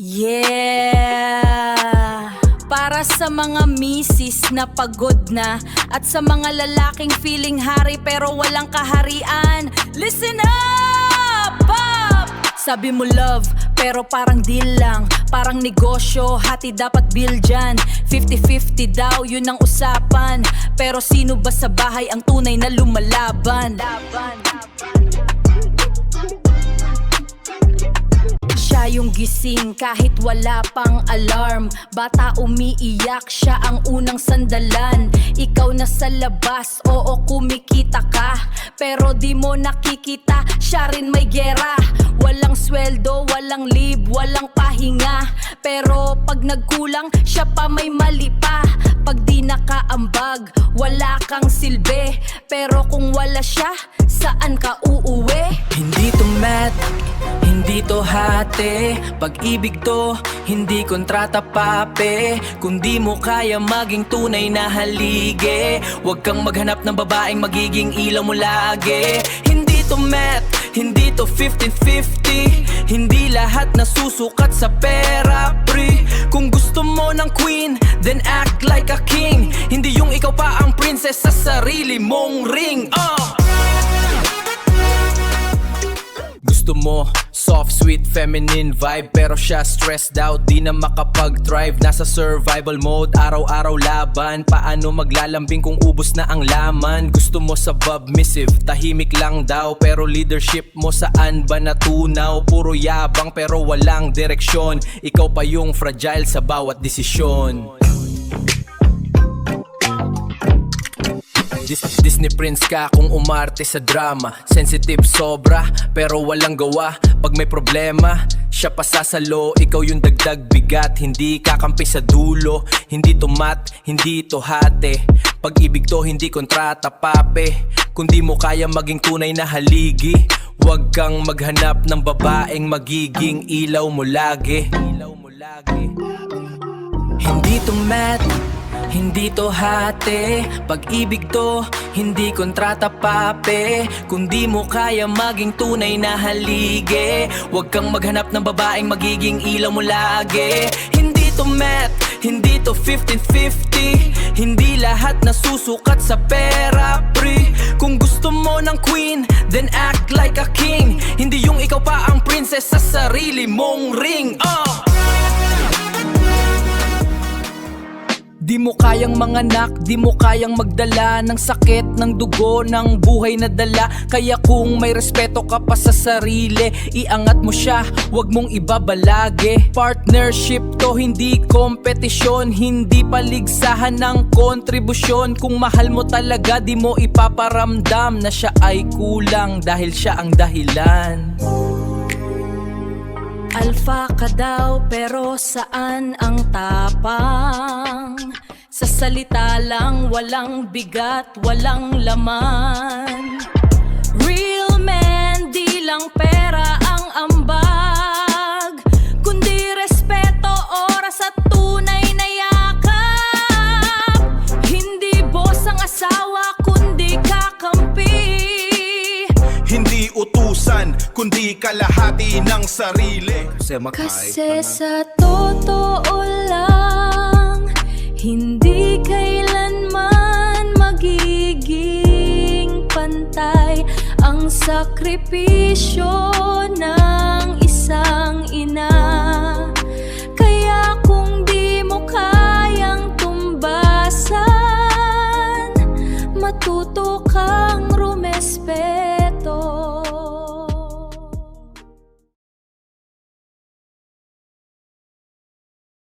Yeah! Para sa mga misis na pagod na, at sa mga lalaking feeling hari pero walang kaharian, listen up! Pop! Sabi mo love, pero parang deal lang. Parang negosyo, hati dapat bill dyan. 50-50 daw, yun ang usapan. Pero sino ba sa bahay ang tunay na lumalaban? Siya yung gising kahit wala pang alarm. Bata umiiyak, siya ang unang sandalan. Ikaw na sa labas, oo kumikita ka, pero di mo nakikita, siya rin may gera. Walang sweldo, walang leave, walang pahinga, pero pag nagkulang, siya pa may mali pa. Pag di nakaambag, wala kang silbi, pero kung wala siya, saan ka uuwi? Hindi to math, hindi to hati. Pag-ibig to, hindi kontrata pape. Kung di mo kaya maging tunay na haligi, huwag kang maghanap ng babaeng magiging ilaw mo lagi. Hindi to math, hindi to 50-50. Hindi lahat nasusukat sa pera, pre. Kung gusto mo ng queen, then act like a king. Hindi yung ikaw pa ang princess sa sarili mong ring. Gusto mo soft, sweet, feminine vibe, pero siya stressed out, di na makapag-thrive. Nasa survival mode, araw-araw laban. Paano maglalambing kung ubos na ang laman? Gusto mo sa submissive, tahimik lang daw, pero leadership mo saan ba natunaw? Puro yabang pero walang direksyon. Ikaw pa yung fragile sa bawat desisyon. Disney Prince ka kung umarte sa drama. Sensitive sobra pero walang gawa. Pag may problema, siya pa sasalo. Ikaw yung dagdag bigat, hindi kakampi sa dulo. Hindi to mat, hindi to hati. Pag-ibig to hindi kontrata pape. Kung di mo kaya maging tunay na haligi, huwag kang maghanap ng babaeng magiging ilaw mo lagi. Hindi to mat, hindi to hati. Pag-ibig to, hindi kontrata pape. Kung di mo kaya maging tunay na haligi, huwag kang maghanap ng babaeng magiging ilaw mo lagi. Hindi to math, hindi to 50-50. Hindi lahat nasusukat sa pera, pre. Kung gusto mo ng queen, then act like a king. Hindi yung ikaw pa ang princess sa sarili mong ring. Di mo kayang manganak, di mo kayang magdala ng sakit, ng dugo, ng buhay na dala. Kaya kung may respeto ka pa sa sarili, iangat mo siya, wag mong ibabalagi. Partnership to, hindi kompetisyon, hindi paligsahan ng kontribusyon. Kung mahal mo talaga, di mo ipaparamdam na siya ay kulang dahil siya ang dahilan. Alpha ka daw pero saan ang tapang? Sa salita lang, walang bigat, walang laman. Real man, di lang pera ang ambag, kundi respeto, oras at tunay na yakap. Hindi boss ang asawa, kundi kakampi. Hindi utusan, kundi kalahati ng sarili. Kasi sa totoo lang, hindi kailanman magiging pantay ang sakripisyo ng isang ina. Kaya kung di mo kayang tumbasan, matuto kang rumespeto.